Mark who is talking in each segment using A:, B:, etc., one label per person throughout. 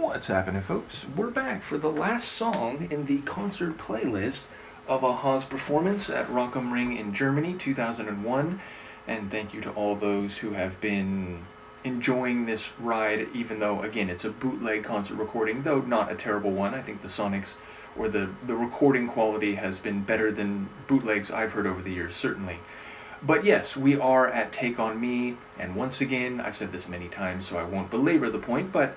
A: What's happening, folks? We're back for the last song in the concert playlist of a-ha's performance at Rock am Ring in Germany, 2001. And thank you to all those who have been enjoying this ride, even though, again, it's a bootleg concert recording, though not a terrible one. I think the sonics or the recording quality has been better than bootlegs I've heard over the years, certainly. But yes, we are at Take On Me, and once again, I've said this many times, so I won't belabor the point, but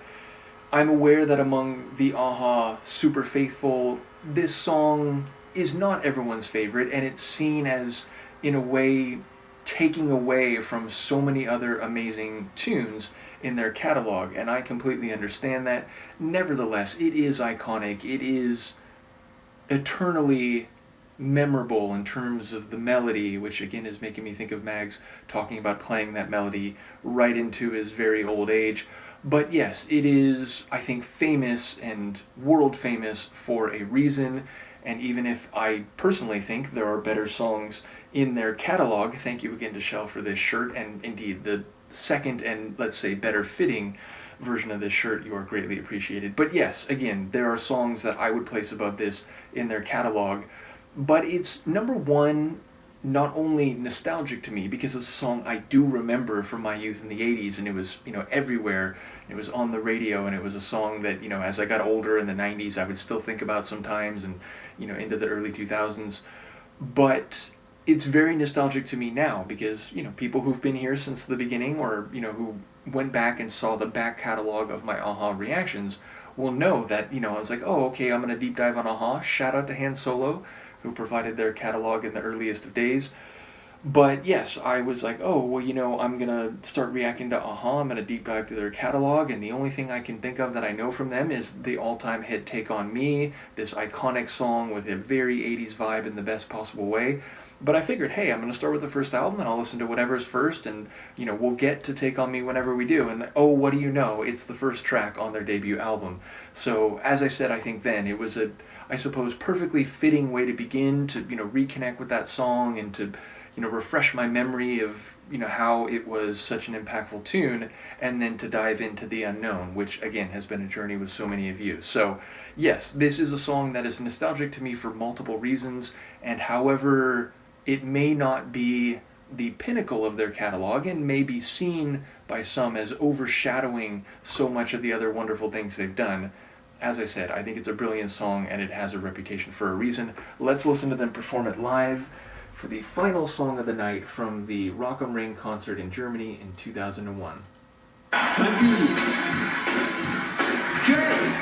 A: I'm aware that among the a-ha super faithful, this song is not everyone's favorite, and it's seen as, in a way, taking away from so many other amazing tunes in their catalog, and I completely understand that. Nevertheless, it is iconic. It is eternally memorable in terms of the melody, which again is making me think of Mags talking about playing that melody right into his very old age. But yes, it is, I think, famous and world famous for a reason, and even if I personally think there are better songs in their catalog, thank you again to Shell for this shirt, and indeed the second and, let's say, better fitting version of this shirt, you are greatly appreciated. But yes, again, there are songs that I would place above this in their catalog, but it's number one, not only nostalgic to me, because it's a song I do remember from my youth in the 80s, and it was, everywhere. It was on the radio, and it was a song that, as I got older in the 90s, I would still think about sometimes, and, into the early 2000s. But it's very nostalgic to me now, because, people who've been here since the beginning, or, who went back and saw the back catalog of my a-ha reactions, will know that, I was like, oh, okay, I'm going to deep dive on a-ha. Shout out to Han Solo, who provided their catalog in the earliest of days. But yes, I was like, oh, well, I'm going to start reacting to a-ha. I'm going to deep dive to their catalog, and the only thing I can think of that I know from them is the all-time hit Take On Me, this iconic song with a very 80s vibe in the best possible way. But I figured, hey, I'm going to start with the first album, and I'll listen to whatever's first, and, we'll get to Take On Me whenever we do. And, oh, what do you know? It's the first track on their debut album. So, as I said, I think then, it was I suppose, perfectly fitting way to begin to, reconnect with that song and to, refresh my memory of, how it was such an impactful tune, and then to dive into the unknown, which, again, has been a journey with so many of you. So, yes, this is a song that is nostalgic to me for multiple reasons, and however it may not be the pinnacle of their catalog and may be seen by some as overshadowing so much of the other wonderful things they've done, as I said, I think it's a brilliant song and it has a reputation for a reason. Let's listen to them perform it live for the final song of the night from the Rock am Ring concert in Germany in 2001.
B: Thank you. Okay.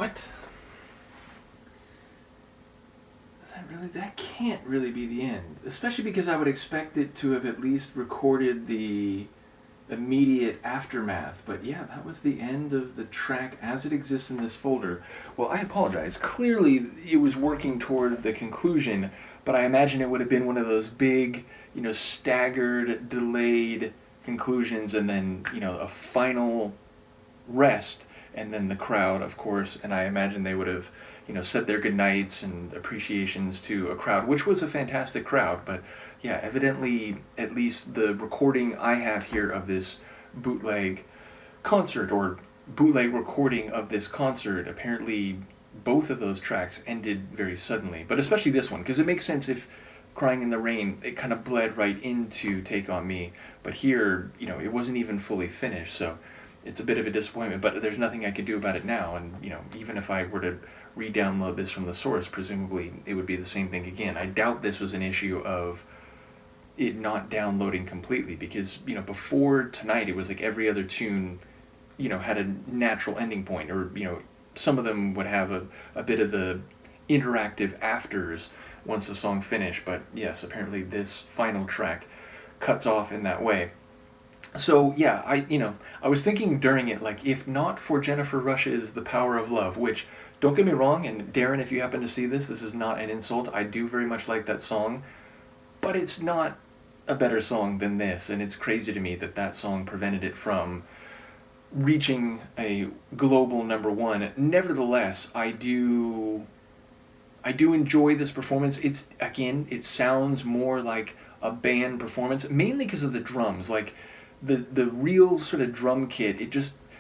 A: What? That can't really be the end. Especially because I would expect it to have at least recorded the immediate aftermath. But yeah, that was the end of the track as it exists in this folder. Well, I apologize. Clearly, it was working toward the conclusion, but I imagine it would have been one of those big, staggered, delayed conclusions, and then, a final rest, and then the crowd, of course, and I imagine they would have, said their goodnights and appreciations to a crowd, which was a fantastic crowd, but yeah, evidently, at least the recording I have here of this bootleg concert, or bootleg recording of this concert, apparently both of those tracks ended very suddenly, but especially this one, because it makes sense if Crying in the Rain, it kind of bled right into Take On Me, but here, it wasn't even fully finished, so it's a bit of a disappointment, but there's nothing I could do about it now, and, even if I were to re-download this from the source, presumably it would be the same thing again. I doubt this was an issue of it not downloading completely, because, before tonight, it was like every other tune, had a natural ending point, or, some of them would have a bit of the interactive afters once the song finished, but yes, apparently this final track cuts off in that way. So yeah, I was thinking during it, like, if not for Jennifer Rush's The Power of Love, which, don't get me wrong, and Darren, if you happen to see this, this is not an insult, I do very much like that song, but it's not a better song than this, and it's crazy to me that that song prevented it from reaching a global number one. Nevertheless, I do enjoy this performance. It sounds more like a band performance, mainly because of the drums, like, the real sort of drum kit,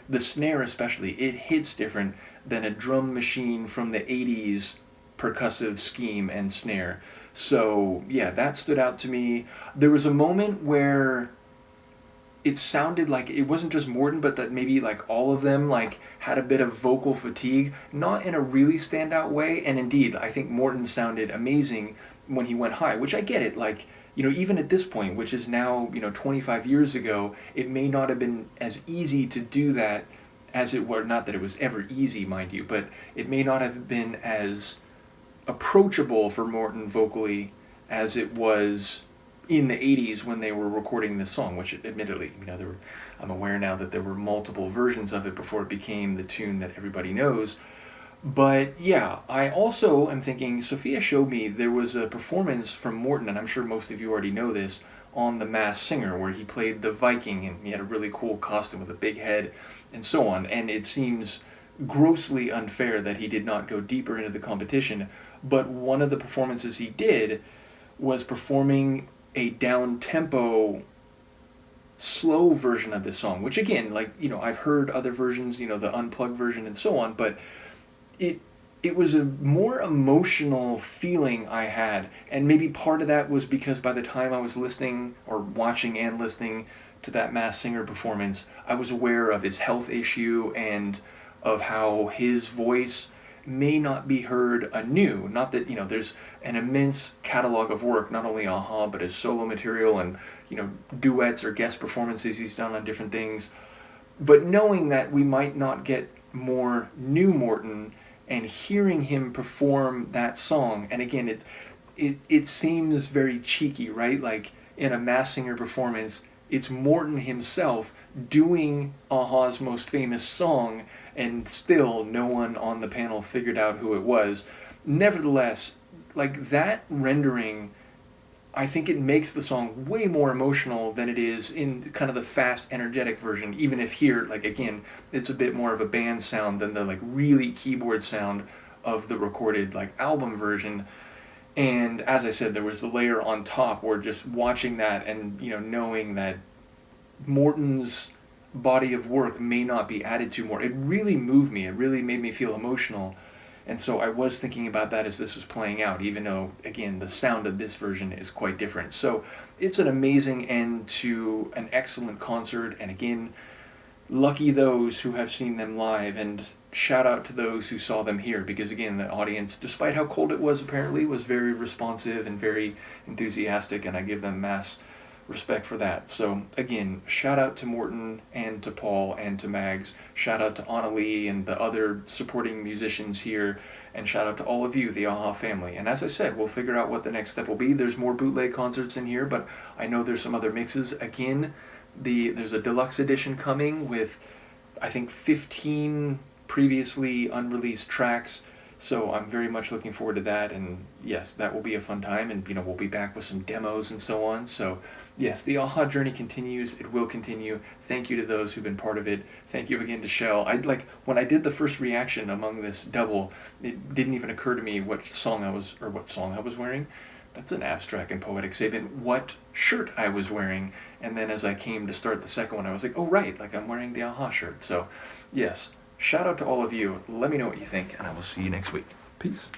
A: the snare especially, it hits different than a drum machine from the 80s percussive scheme and snare. So yeah, that stood out to me. There was a moment where it sounded like it wasn't just Morton, but that maybe like all of them like had a bit of vocal fatigue, not in a really standout way, and indeed I think Morton sounded amazing when he went high, which I get it, like, even at this point, which is now, 25 years ago, it may not have been as easy to do that as it were, not that it was ever easy, mind you, but it may not have been as approachable for Morton vocally as it was in the 80s when they were recording this song, which admittedly, I'm aware now that there were multiple versions of it before it became the tune that everybody knows. But yeah, I also am thinking, Sophia showed me there was a performance from Morton, and I'm sure most of you already know this, on The Masked Singer, where he played the Viking, and he had a really cool costume with a big head, and so on, and it seems grossly unfair that he did not go deeper into the competition, but one of the performances he did was performing a down-tempo, slow version of this song, which again, like, I've heard other versions, the unplugged version and so on, but it was a more emotional feeling I had, and maybe part of that was because by the time I was listening, or watching and listening to that Masked Singer performance, I was aware of his health issue and of how his voice may not be heard anew. Not that, there's an immense catalog of work, not only a-ha, but his solo material and, duets or guest performances he's done on different things. But knowing that we might not get more new Morton, and hearing him perform that song, and again, it seems very cheeky, right? Like, in a Masked Singer performance, it's Morton himself doing a-ha's most famous song, and still no one on the panel figured out who it was. Nevertheless, like, that rendering, I think it makes the song way more emotional than it is in kind of the fast, energetic version, even if here, like, again, it's a bit more of a band sound than the, like, really keyboard sound of the recorded, like, album version. And as I said, there was the layer on top where just watching that and, knowing that Morton's body of work may not be added to more, it really moved me. It really made me feel emotional. And so I was thinking about that as this was playing out, even though, again, the sound of this version is quite different. So it's an amazing end to an excellent concert, and again, lucky those who have seen them live, and shout out to those who saw them here, because again, the audience, despite how cold it was apparently, was very responsive and very enthusiastic, and I give them mass respect for that. So again, shout out to Morton and to Paul and to Mags. Shout out to Annalie and the other supporting musicians here. And shout out to all of you, the AHA family. And as I said, we'll figure out what the next step will be. There's more bootleg concerts in here, but I know there's some other mixes. Again, there's a deluxe edition coming with, I think, 15 previously unreleased tracks. So I'm very much looking forward to that, and yes, that will be a fun time, and we'll be back with some demos and so on. So yes, the AHA journey continues. It will continue. Thank you to those who've been part of it. Thank you again to Shell. When I did the first reaction among this double, it didn't even occur to me what song I was wearing. That's an abstract and poetic statement. What shirt I was wearing, and then as I came to start the second one, I was like, oh right, I'm wearing the AHA shirt. So yes. Shout out to all of you. Let me know what you think, and I will see you next week. Peace.